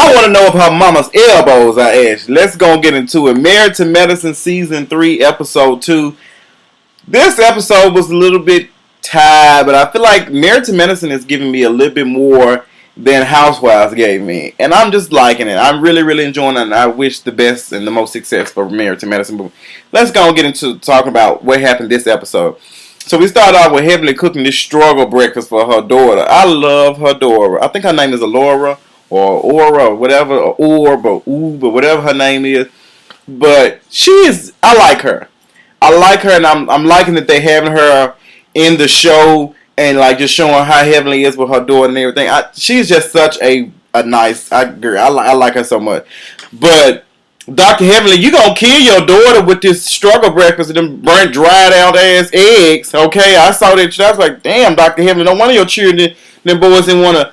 I want to know if her mama's elbows are ashy. Let's go get into it. Married to Medicine Season 3, Episode 2. This episode was a little bit tired, but I feel like Married to Medicine is giving me a little bit more than Housewives gave me. And I'm just liking it. I'm really, really enjoying it, and I wish the best and the most success for Married to Medicine. But let's go and get into talking about what happened this episode. So we started off with Heavenly cooking this struggle breakfast for her daughter. I love her daughter. I think her name is Alora or Aura or whatever, or Orb or Oob or whatever her name is. But I like her. I like her, and I'm liking that they having her in the show and like just showing how Heavenly is with her daughter and everything. She's just such a nice girl. I like her so much. But Dr. Heavenly, you gonna kill your daughter with this struggle breakfast and them burnt, dried out ass eggs, okay? I saw that. I was like, damn, Dr. Heavenly, no wonder your children, them boys didn't want to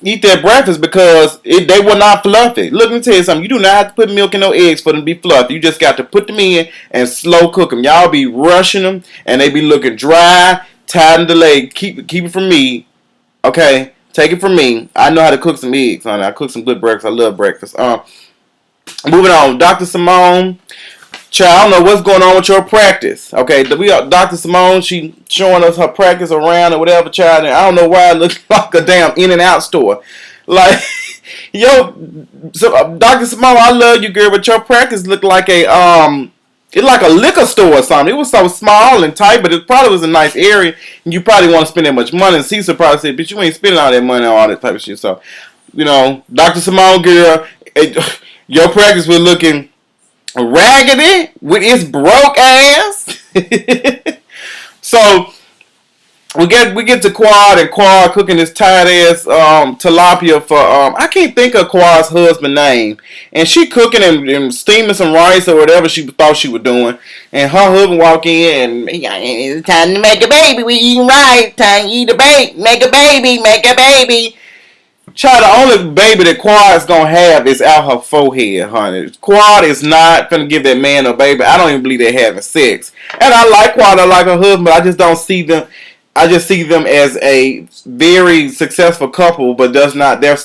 eat that breakfast because they were not fluffy. Look, let me tell you something. You do not have to put milk in no eggs for them to be fluffy. You just got to put them in and slow cook them. Y'all be rushing them, and they be looking dry, tied and delayed. Keep it from me, okay? Take it from me. I know how to cook some eggs, honey. I cook some good breakfast. I love breakfast. Moving on, Dr. Simone. Child, I don't know what's going on with your practice. Okay, we got Dr. Simone. She showing us her practice around or whatever, child. And I don't know why it looks like a damn In-N-Out store. Like, Dr. Simone, I love you, girl, but your practice looked like it's like a liquor store or something. It was so small and tight, but it probably was a nice area. And you probably want to spend that much money. And Cecil probably said, bitch, you ain't spending all that money on all that type of shit. So, Dr. Simone, girl, your practice was looking raggedy with its broke ass. So we get to Quad, and Quad cooking this tight ass tilapia for I can't think of Quad's husband's name, and she cooking and steaming some rice or whatever she thought she was doing, and her husband walk in and it's time to make a baby. We eating rice. Time to eat a baby. Make a baby. Make a baby. Child, the only baby that Quad is gonna have is out her forehead, honey. Quad is not gonna give that man a baby. I don't even believe they're having sex. And I like Quad, I like her husband, but I just don't see them. I just see them as a very successful couple, but does not their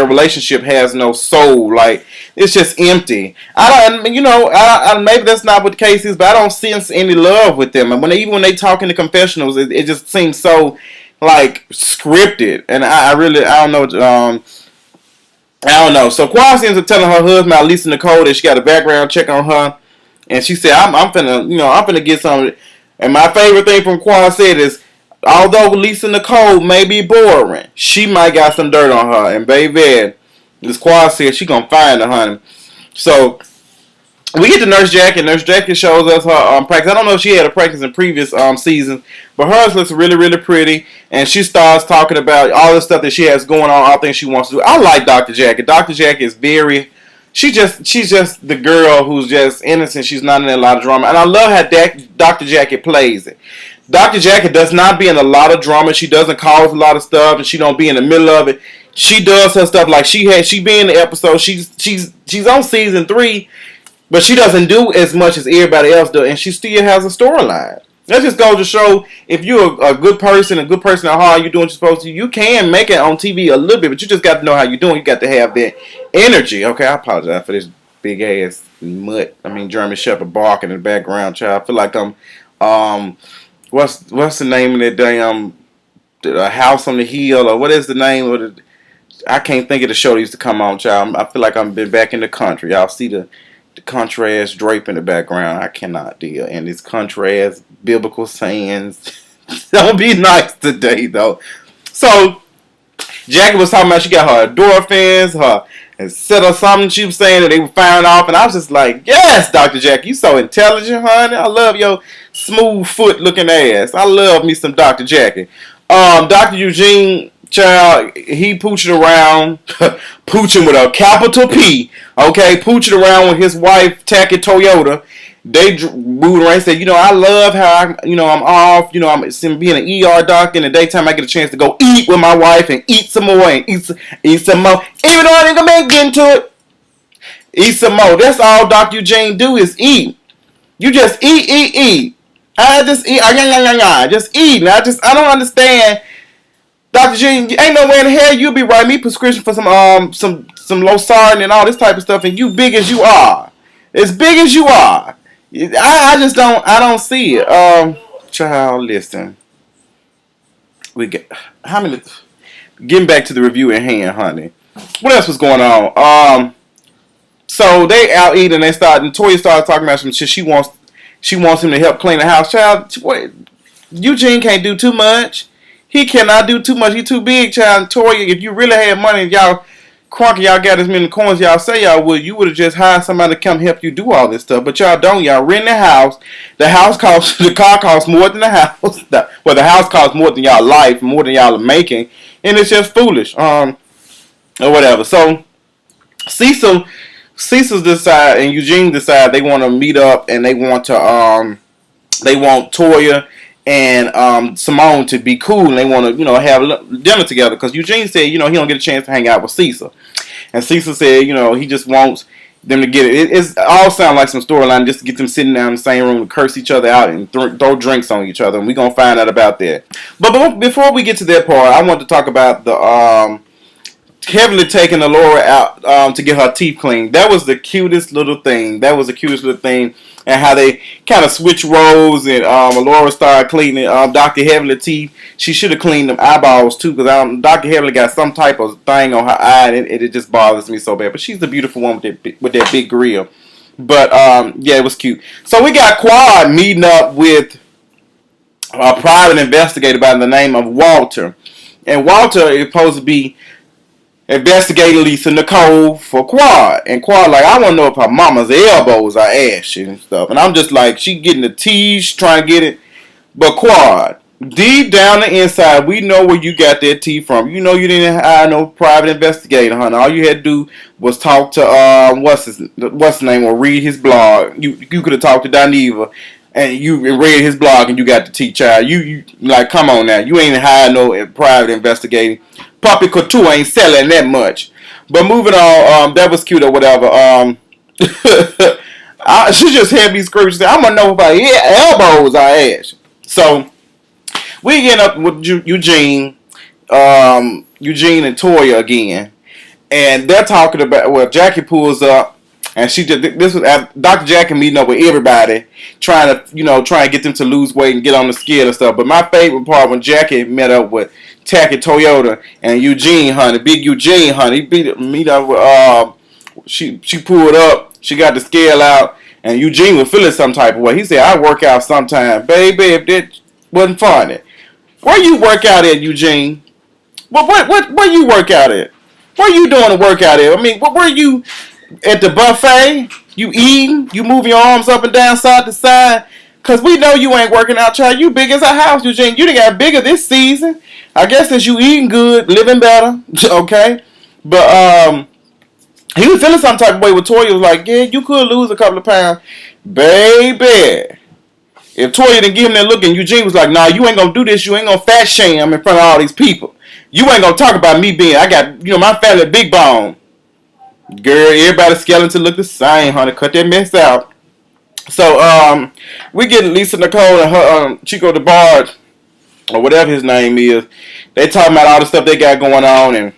relationship has no soul. Like, it's just empty. Maybe that's not what the case is, but I don't sense any love with them. And even when they talk in the confessionals, it just seems so like scripted, and I don't know. So Quad ends up telling her husband, Lisa Nicole, that she got a background check on her, and she said, I'm finna get some. And my favorite thing from Quad said is, although Lisa Nicole may be boring, she might got some dirt on her, and baby, this Quad said she gonna find her, honey. So we get to Nurse Jackie. Nurse Jackie shows us her practice. I don't know if she had a practice in previous seasons, but hers looks really, really pretty. And she starts talking about all the stuff that she has going on, all things she wants to do. I like Dr. Jackie. Dr. Jackie is she's just the girl who's just innocent. She's not in a lot of drama. And I love how Dr. Jackie plays it. Dr. Jackie does not be in a lot of drama. She doesn't cause a lot of stuff, and she don't be in the middle of it. She does her stuff like she be in the episode. She's on season 3. But she doesn't do as much as everybody else does, and she still has a storyline. That just goes to show, if you're a good person at heart, you're doing what you're supposed to, you can make it on TV a little bit, but you just got to know how you're doing. You got to have that energy. Okay, I apologize for this big ass German Shepherd barking in the background, child. I feel like I'm, what's the name of that damn House on the Hill, or what is the name of it? I can't think of the show that used to come on, child. I feel like I've been back in the country. Y'all see the country ass drape in the background. I cannot deal. And these country ass biblical sayings. Don't be nice today, though. So Jackie was talking about she got her endorphins, and said or something. She was saying that they were firing off, and I was just like, yes, Dr. Jackie, you so intelligent, honey. I love your smooth foot looking ass. I love me some Dr. Jackie. Dr. Eugene, child, he pooching around, pooching with a capital P, okay, pooching around with his wife, Tacky Toyota. They moved around and said, I love how I'm off, I'm being an ER doctor. In the daytime, I get a chance to go eat with my wife and eat some more and eat some more. Even though I ain't gonna get into it, eat some more. That's all Dr. Eugene do is eat. You just eat. I just eat. Just eat. I don't understand Dr. Jean, ain't no way in the hell you'll be writing me prescription for some Losartan and all this type of stuff, and you big as you are, as big as you are, I just don't see it. Child, listen, we get how many? Getting back to the review at hand, honey. What else was going on? So they out eating. They started. And Toya started talking about some shit. She wants him to help clean the house. Child, what? Eugene can't do too much. He cannot do too much. He too big, child. Toya, if you really had money, y'all got as many coins y'all say y'all would, you would have just hired somebody to come help you do all this stuff. But y'all don't. Y'all rent the house. The car costs more than the house. The house costs more than y'all life, more than y'all are making, and it's just foolish. Or whatever. So Cecil decide and Eugene decide they want to meet up and they want Toya and Simone to be cool and they want to have dinner together because Eugene said he don't get a chance to hang out with Cecil, and Cecil said he just wants them to get it. It all sounds like some storyline just to get them sitting down in the same room to curse each other out and throw drinks on each other, and we're gonna find out about that. But before we get to that part, I want to talk about the heavily taking Alora out to get her teeth cleaned. That was the cutest little thing. And how they kind of switch roles and Alora started cleaning Dr. Heavenly teeth. She should have cleaned them eyeballs too because Dr. Heavenly got some type of thing on her eye and it just bothers me so bad. But she's a beautiful one with that big grill. But yeah, it was cute. So we got Quad meeting up with a private investigator by the name of Walter. And Walter is supposed to be investigating Lisa Nicole for Quad. And Quad like, I want to know if her mama's elbows are ashy and stuff. And I'm just like, she getting the tease, trying to get it. But Quad, deep down the inside, we know where you got that tea from. You know you didn't hire no private investigator, honey. All you had to do was talk to, what's his name, or read his blog. You could have talked to Dineva. And you read his blog and you got the tea, child. You like, come on now. You ain't hired no private investigator. Puppy Couture ain't selling that much. But moving on, that was cute or whatever. She just had me screaming. She said, I'm gonna know if her elbows are ash. So we get up with Eugene and Toya again, and they're talking about. Jackie pulls up. And this was Dr. Jackie meeting up with everybody, trying to get them to lose weight and get on the scale and stuff. But my favorite part when Jackie met up with Tacky Toyota and Eugene, honey, big Eugene, honey, meet up with she pulled up, she got the scale out, and Eugene was feeling some type of way. He said, "I work out sometime, baby. If that wasn't funny, where you work out at, Eugene? Where you work out at? Where you doing the workout at? I mean, where you?" At the buffet, you eating, you move your arms up and down side to side, cause we know you ain't working out, child. You big as a house, Eugene. You done got bigger this season. I guess since you eating good, living better, okay. But he was feeling some type of way with Toya. Was like, yeah, you could lose a couple of pounds, baby. If Toya didn't give him that look, and Eugene was like, nah, you ain't gonna do this. You ain't gonna fat shame in front of all these people. You ain't gonna talk about me being. I got my family big bone. Girl, everybody's skeleton look the same, honey. Cut that mess out. So, we get Lisa Nicole and her Chico DeBarge, or whatever his name is. They talking about all the stuff they got going on, and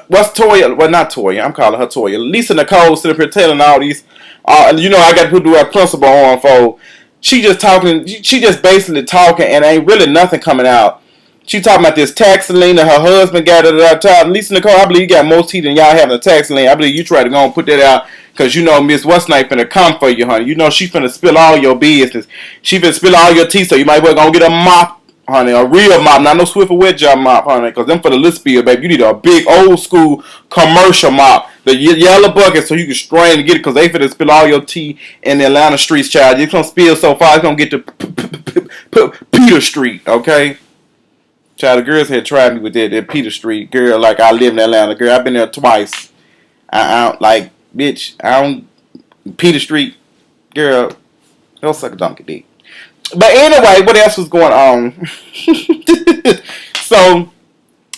what's Toya? Well, not Toya. I'm calling her Toya. Lisa Nicole sitting up here telling all these. I got to do our principal on for. She just talking. She just basically talking, and ain't really nothing coming out. She talking about this tax lien that her husband got at that time. Lisa Nicole, I believe you got more teeth than y'all having a tax lien. I believe you try to go and put that out because Miss What's Name finna come for you, honey. She finna spill all your business. She finna spill all your teeth, so you might well go get a mop, honey, a real mop, not no Swift or wet job mop, honey, because them for the list spill, baby. You need a big old school commercial mop, the yellow bucket, so you can strain and get it, because they finna spill all your tea in the Atlanta streets, child. It's gonna spill so far, it's gonna get to Peter Street, okay? Child, the girls had tried me with that Peter Street. Girl, like, I live in Atlanta. Girl, I've been there twice. I don't, like, bitch, I don't, Peter Street, girl, don't suck a donkey dick. But anyway, what else was going on? So,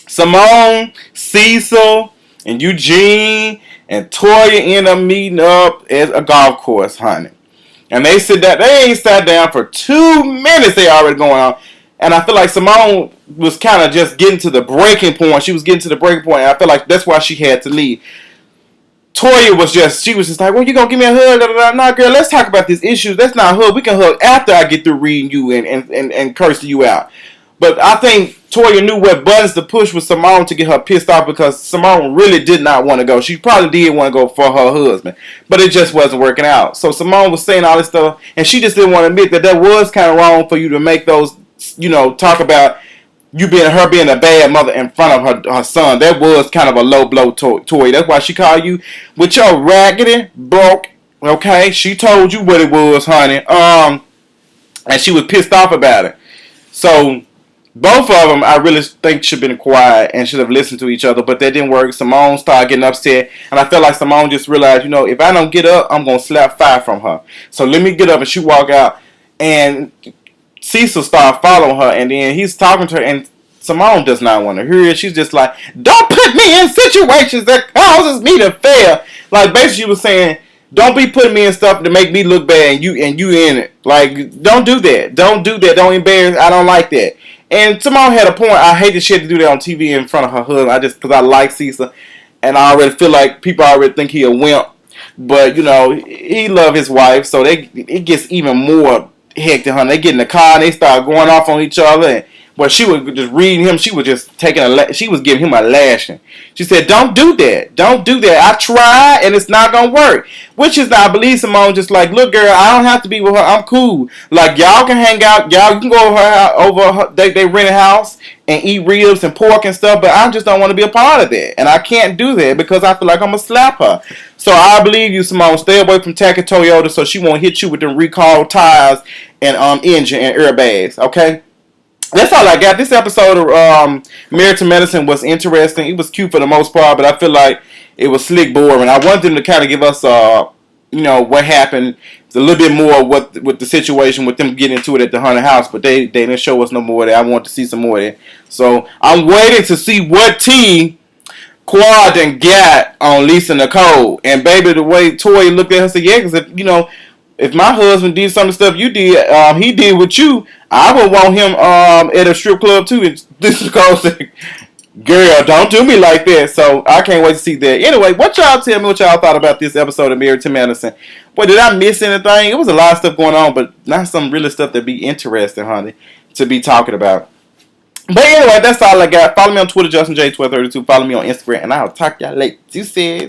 Simone, Cecil, and Eugene, and Toya end up meeting up at a golf course, honey. And they ain't sat down for 2 minutes, they already going on. And I feel like Simone was kind of just getting to the breaking point. She was getting to the breaking point, and I feel like that's why she had to leave. Toya was just like, well, you gonna give me a hug? Da, da, da. Nah, girl, let's talk about this issue. Let's not hug. We can hug after I get through reading you and cursing you out. But I think Toya knew what buttons to push with Simone to get her pissed off because Simone really did not want to go. She probably did want to go for her husband, but it just wasn't working out. So Simone was saying all this stuff, and she just didn't want to admit that was kind of wrong for you to make those, talk about you being a bad mother in front of her son. That was kind of a low blow Toya. That's why she called you with your raggedy broke. Okay, she told you what it was, honey. And she was pissed off about it. So both of them, I really think, should have been quiet and should have listened to each other, but that didn't work. Simone started getting upset, and I felt like Simone just realized, if I don't get up, I'm going to slap fire from her. So let me get up, and she walk out, and Cecil started following her, and then he's talking to her, and Simone does not want to hear it. She's just like, don't put me in situations that causes me to fail. Like, basically, she was saying, don't be putting me in stuff to make me look bad, and you in it. Like, don't do that. Don't do that. Don't embarrass. I don't like that. And Simone had a point. I hate that she had to do that on TV in front of her husband. Because I like Cecil, and I already feel like people already think he a wimp. But he love his wife, so it gets even more hectic. Honey, they get in the car and they start going off on each other. And she was just reading him. She was just she was giving him a lashing. She said, "Don't do that. Don't do that. I tried and it's not gonna work." Which is, I believe Simone just like, look, girl, I don't have to be with her. I'm cool. Like, y'all can hang out. Y'all can go over her. They rent a house and eat ribs and pork and stuff. But I just don't want to be a part of that, and I can't do that because I feel like I'm gonna slap her. So I believe you, Simone. Stay away from Taka Toyota so she won't hit you with them recall tires and engine and airbags. Okay. That's all I got. This episode of Married to Medicine was interesting. It was cute for the most part, but I feel like it was slick boring. I wanted them to kind of give us, what happened. It's a little bit more with the situation with them getting into it at the haunted house, but they didn't show us no more of that. I want to see some more of that. So I'm waiting to see what tea Quad and got on Lisa Nicole. And baby, the way Toy looked at her and said, yeah, because if my husband did some of the stuff you did, he did with you, I would want him at a strip club too. And this is called saying, girl, don't do me like that. So I can't wait to see that. Anyway, what y'all tell me what y'all thought about this episode of Married to Medicine. Boy, did I miss anything? It was a lot of stuff going on, but not some really stuff that'd be interesting, honey, to be talking about. But anyway, that's all I got. Follow me on Twitter, JustinJ1232. Follow me on Instagram, and I'll talk y'all later. You said.